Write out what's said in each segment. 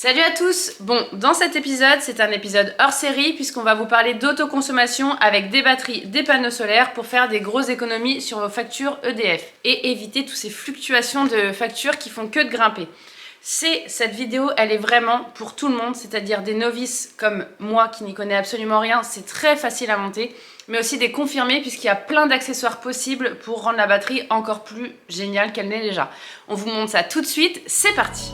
Salut à tous! Bon, dans cet épisode, c'est un épisode hors série puisqu'on va vous parler d'autoconsommation avec des batteries, des panneaux solaires pour faire des grosses économies sur vos factures EDF et éviter toutes ces fluctuations de factures qui font que de grimper. Cette vidéo, elle est vraiment pour tout le monde, c'est-à-dire des novices comme moi qui n'y connais absolument rien, c'est très facile à monter, mais aussi des confirmés puisqu'il y a plein d'accessoires possibles pour rendre la batterie encore plus géniale qu'elle n'est déjà. On vous montre ça tout de suite, c'est parti!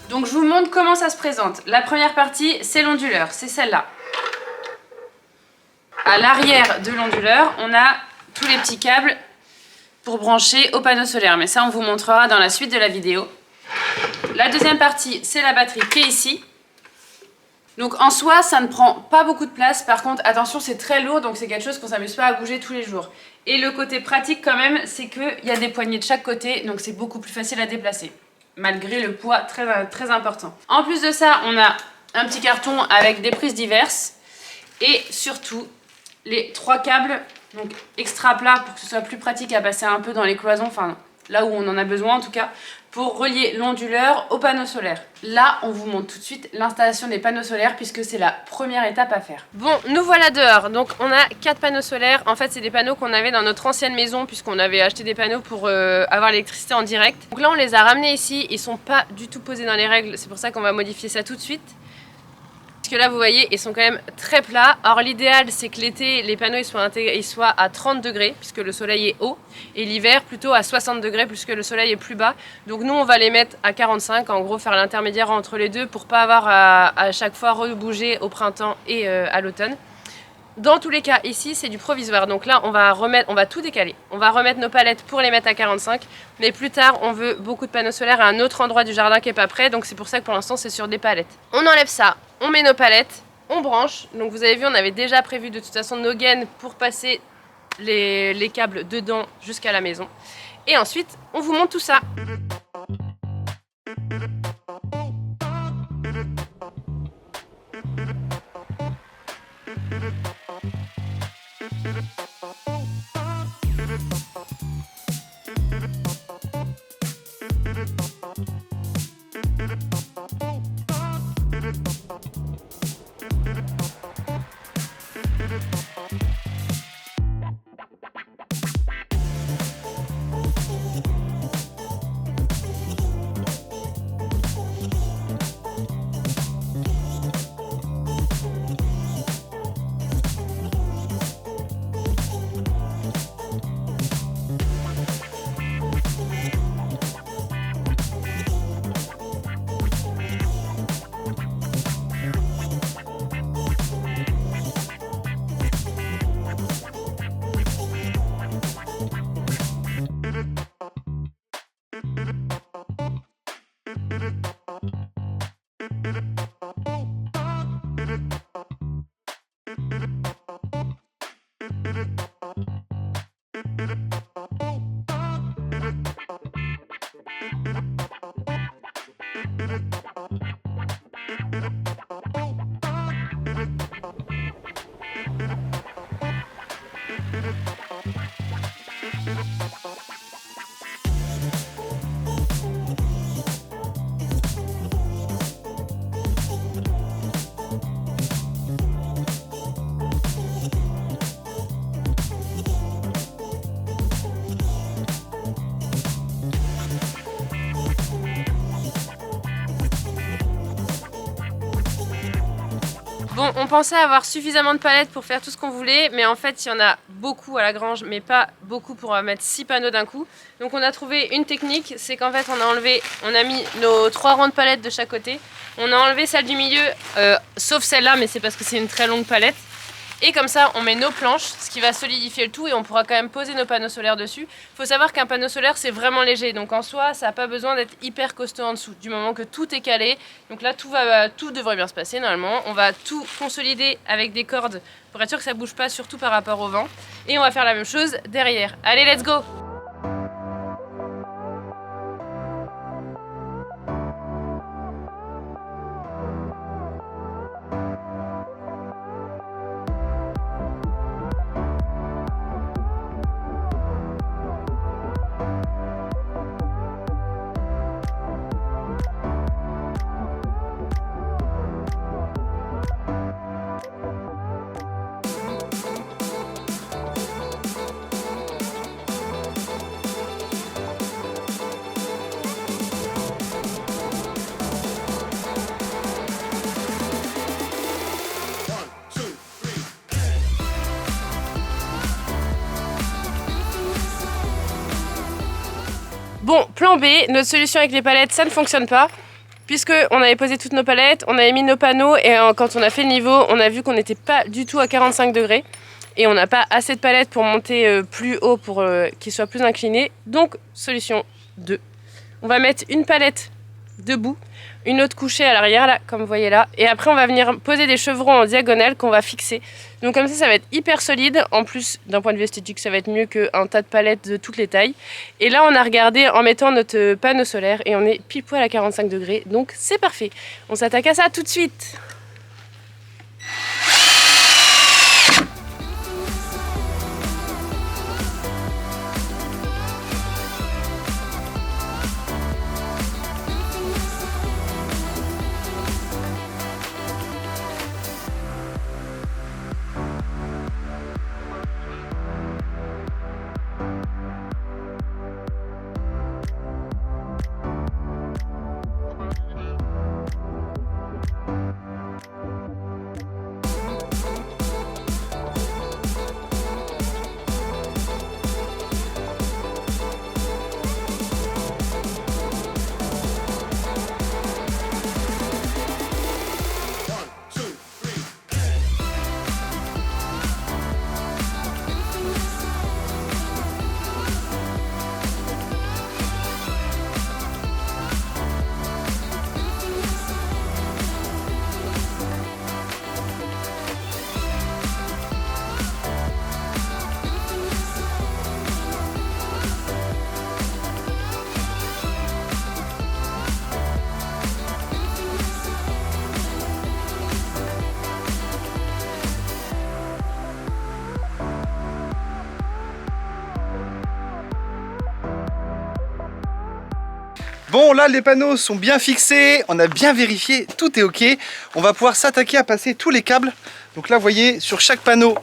Donc je vous montre comment ça se présente. La première partie, c'est l'onduleur, c'est celle-là. À l'arrière de l'onduleur, on a tous les petits câbles pour brancher au panneau solaire. Mais ça, on vous montrera dans la suite de la vidéo. La deuxième partie, c'est la batterie qui est ici. Donc en soi, ça ne prend pas beaucoup de place. Par contre, attention, c'est très lourd, donc c'est quelque chose qu'on ne s'amuse pas à bouger tous les jours. Et le côté pratique quand même, c'est qu'il y a des poignées de chaque côté, donc c'est beaucoup plus facile à déplacer. Malgré le poids très important. En plus de ça, on a un petit carton avec des prises diverses et surtout les 3 câbles, donc extra plats pour que ce soit plus pratique à passer un peu dans les cloisons, enfin là où on en a besoin en tout cas, pour relier l'onduleur au panneau solaire. Là, on vous montre tout de suite l'installation des panneaux solaires puisque c'est la première étape à faire. Bon, nous voilà dehors. Donc on a 4 panneaux solaires. En fait, c'est des panneaux qu'on avait dans notre ancienne maison puisqu'on avait acheté des panneaux pour avoir l'électricité en direct. Donc là, on les a ramenés ici. Ils sont pas du tout posés dans les règles. C'est pour ça qu'on va modifier ça tout de suite. Parce que là, vous voyez, ils sont quand même très plats. Or, l'idéal, c'est que l'été, les panneaux ils soient à 30 degrés, puisque le soleil est haut, et l'hiver, plutôt à 60 degrés, puisque le soleil est plus bas. Donc nous, on va les mettre à 45, en gros, faire l'intermédiaire entre les deux, pour pas avoir à chaque fois rebouger au printemps et à l'automne. Dans tous les cas, ici, c'est du provisoire. Donc là, on va tout décaler. On va remettre nos palettes pour les mettre à 45. Mais plus tard, on veut beaucoup de panneaux solaires à un autre endroit du jardin qui n'est pas prêt. Donc c'est pour ça que pour l'instant, c'est sur des palettes. On enlève ça, on met nos palettes, on branche. Donc vous avez vu, on avait déjà prévu de toute façon nos gaines pour passer les câbles dedans jusqu'à la maison. Et ensuite, on vous montre tout ça. on pensait avoir suffisamment de palettes pour faire tout ce qu'on voulait, mais en fait il y en a beaucoup à la grange, mais pas beaucoup pour mettre 6 panneaux d'un coup. Donc on a trouvé une technique, c'est qu'en fait on a mis nos 3 rangs de palettes de chaque côté. On a enlevé celle du milieu, sauf celle-là, mais c'est parce que c'est une très longue palette. Et comme ça, on met nos planches, ce qui va solidifier le tout et on pourra quand même poser nos panneaux solaires dessus. Il faut savoir qu'un panneau solaire, c'est vraiment léger. Donc en soi, ça n'a pas besoin d'être hyper costaud en dessous. Du moment que tout est calé, donc là, tout devrait bien se passer normalement. On va tout consolider avec des cordes pour être sûr que ça ne bouge pas, surtout par rapport au vent. Et on va faire la même chose derrière. Allez, let's go! Bon, plan B, notre solution avec les palettes, ça ne fonctionne pas. Puisque on avait posé toutes nos palettes, on avait mis nos panneaux et quand on a fait le niveau, on a vu qu'on n'était pas du tout à 45 degrés. Et on n'a pas assez de palettes pour monter plus haut pour qu'il soit plus incliné. Donc, solution 2. On va mettre une palette debout, une autre couchée à l'arrière, là, comme vous voyez là. Et après, on va venir poser des chevrons en diagonale qu'on va fixer. Donc comme ça va être hyper solide. En plus, d'un point de vue esthétique, ça va être mieux qu'un tas de palettes de toutes les tailles. Et là, on a regardé en mettant notre panneau solaire et on est pile poil à 45 degrés. Donc c'est parfait. On s'attaque à ça tout de suite. Bon, là les panneaux sont bien fixés, on a bien vérifié, tout est ok. On va pouvoir s'attaquer à passer tous les câbles. Donc là vous voyez, sur chaque panneau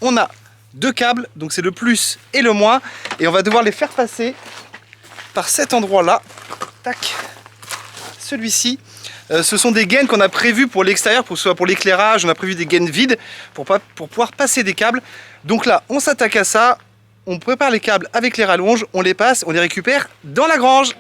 on a 2 câbles, donc c'est le plus et le moins. Et on va devoir les faire passer par cet endroit là. Tac, celui-ci. Ce sont des gaines qu'on a prévues pour l'extérieur, soit pour l'éclairage. On a prévu des gaines vides pour pouvoir passer des câbles. Donc là on s'attaque à ça, on prépare les câbles avec les rallonges, on les passe, on les récupère dans la grange.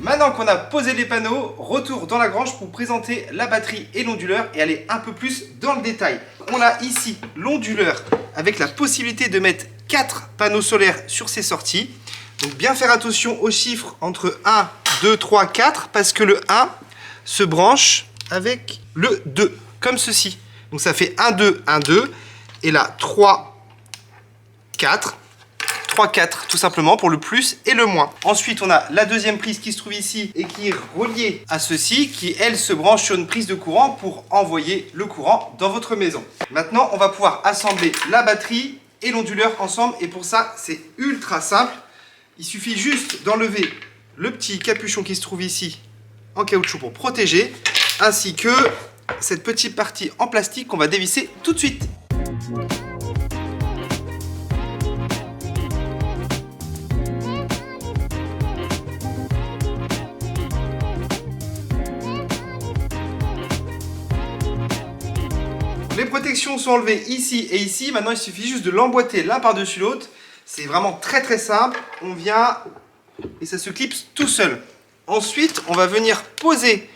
Maintenant qu'on a posé les panneaux, retour dans la grange pour présenter la batterie et l'onduleur et aller un peu plus dans le détail. On a ici l'onduleur avec la possibilité de mettre 4 panneaux solaires sur ses sorties. Donc bien faire attention aux chiffres entre 1, 2, 3, 4 parce que le 1 se branche avec le 2, comme ceci. Donc ça fait 1, 2, 1, 2. Et là, 3, 4. 3, 4 tout simplement pour le plus et le moins. Ensuite, on a la deuxième prise qui se trouve ici et qui est reliée à ceci, qui elle se branche sur une prise de courant pour envoyer le courant dans votre maison. Maintenant, on va pouvoir assembler la batterie et l'onduleur ensemble et pour ça, c'est ultra simple. Il suffit juste d'enlever le petit capuchon qui se trouve ici en caoutchouc pour protéger, ainsi que cette petite partie en plastique qu'on va dévisser tout de suite. Les protections sont enlevées ici et ici. Maintenant, il suffit juste de l'emboîter l'un par-dessus l'autre. C'est vraiment très très simple. On vient et ça se clipse tout seul. Ensuite, on va venir poser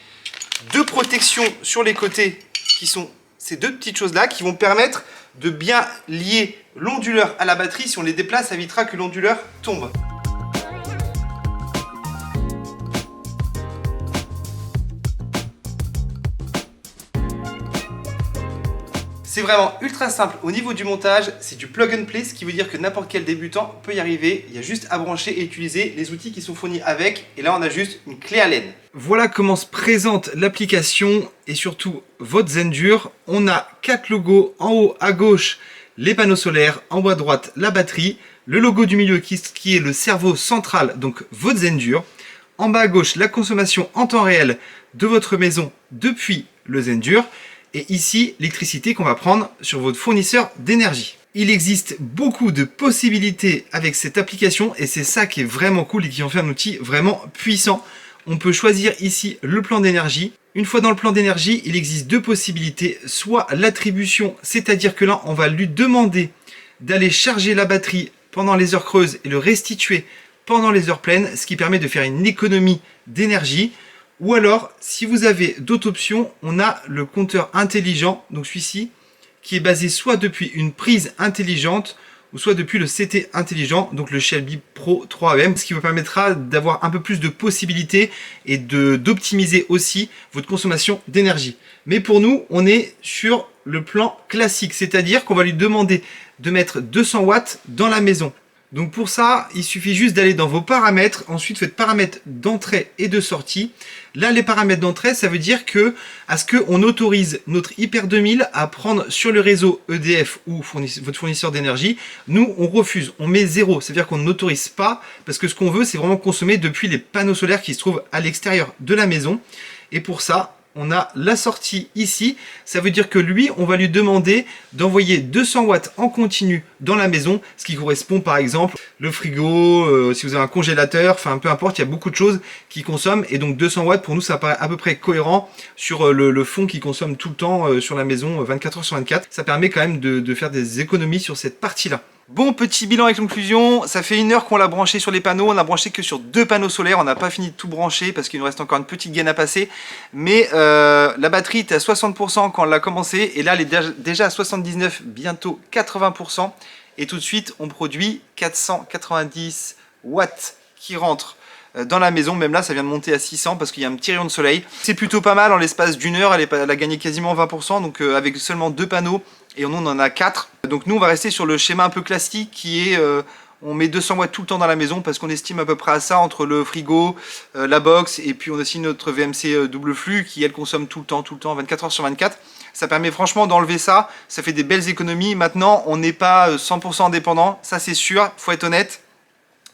deux protections sur les côtés qui sont ces deux petites choses-là qui vont permettre de bien lier l'onduleur à la batterie. Si on les déplace, ça évitera que l'onduleur tombe. C'est vraiment ultra simple au niveau du montage, c'est du plug and play, ce qui veut dire que n'importe quel débutant peut y arriver. Il y a juste à brancher et utiliser les outils qui sont fournis avec. Et là, on a juste une clé Allen. Voilà comment se présente l'application et surtout votre Zendure. On a 4 logos en haut à gauche, les panneaux solaires, en haut à droite, la batterie. Le logo du milieu qui est le cerveau central, donc votre Zendure. En bas à gauche, la consommation en temps réel de votre maison depuis le Zendure. Et ici, l'électricité qu'on va prendre sur votre fournisseur d'énergie. Il existe beaucoup de possibilités avec cette application et c'est ça qui est vraiment cool et qui en fait un outil vraiment puissant. On peut choisir ici le plan d'énergie. Une fois dans le plan d'énergie, il existe deux possibilités. Soit l'attribution, c'est-à-dire que là, on va lui demander d'aller charger la batterie pendant les heures creuses et le restituer pendant les heures pleines, ce qui permet de faire une économie d'énergie. Ou alors, si vous avez d'autres options, on a le compteur intelligent, donc celui-ci, qui est basé soit depuis une prise intelligente, ou soit depuis le CT intelligent, donc le Shelby Pro 3EM, ce qui vous permettra d'avoir un peu plus de possibilités et d'optimiser aussi votre consommation d'énergie. Mais pour nous, on est sur le plan classique, c'est-à-dire qu'on va lui demander de mettre 200 watts dans la maison. Donc pour ça, il suffit juste d'aller dans vos paramètres. Ensuite, faites paramètres d'entrée et de sortie. Là, les paramètres d'entrée, ça veut dire que à ce qu'on autorise notre Hyper 2000 à prendre sur le réseau EDF ou votre fournisseur d'énergie. Nous, on refuse. On met 0. C'est-à-dire qu'on n'autorise pas parce que ce qu'on veut, c'est vraiment consommer depuis les panneaux solaires qui se trouvent à l'extérieur de la maison. Et pour ça, on a la sortie ici, ça veut dire que lui, on va lui demander d'envoyer 200 watts en continu dans la maison, ce qui correspond par exemple le frigo, si vous avez un congélateur, enfin peu importe, il y a beaucoup de choses qui consomment et donc 200 watts pour nous ça paraît à peu près cohérent sur le fond qui consomme tout le temps sur la maison 24 heures sur 24. Ça permet quand même de faire des économies sur cette partie-là. Bon, petit bilan et conclusion, ça fait 1 heure qu'on l'a branché sur les panneaux, on n'a branché que sur 2 panneaux solaires, on n'a pas fini de tout brancher parce qu'il nous reste encore une petite gaine à passer, mais la batterie était à 60% quand on l'a commencé et là elle est déjà à 79, bientôt 80% et tout de suite on produit 490 watts qui rentrent dans la maison, même là ça vient de monter à 600 parce qu'il y a un petit rayon de soleil. C'est plutôt pas mal, en l'espace d'1 heure elle a gagné quasiment 20%, donc avec seulement 2 panneaux et on en a 4. Donc nous on va rester sur le schéma un peu classique qui est on met 200 watts tout le temps dans la maison parce qu'on estime à peu près à ça entre le frigo, la box et puis on a aussi notre VMC double flux qui elle consomme tout le temps 24 heures sur 24. Ça permet franchement d'enlever ça, ça fait des belles économies. Maintenant on n'est pas 100% indépendant, ça c'est sûr, faut être honnête.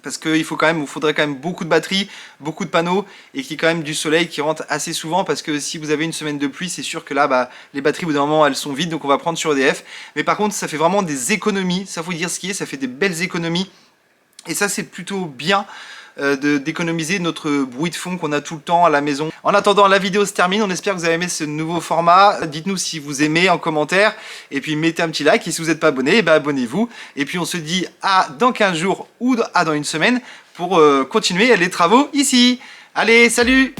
Parce qu'il faudrait quand même beaucoup de batteries, beaucoup de panneaux et qu'il y ait quand même du soleil qui rentre assez souvent parce que si vous avez une semaine de pluie, c'est sûr que là, les batteries au bout d'un moment elles sont vides donc on va prendre sur EDF. Mais par contre ça fait vraiment des économies, ça faut dire ce qui est, ça fait des belles économies et ça c'est plutôt bien d'économiser notre bruit de fond qu'on a tout le temps à la maison. En attendant, la vidéo se termine, on espère que vous avez aimé ce nouveau format. Dites-nous si vous aimez en commentaire et puis mettez un petit like et si vous n'êtes pas abonné, abonnez-vous. Et puis on se dit à dans 15 jours ou à dans une semaine pour continuer les travaux ici. Allez, salut!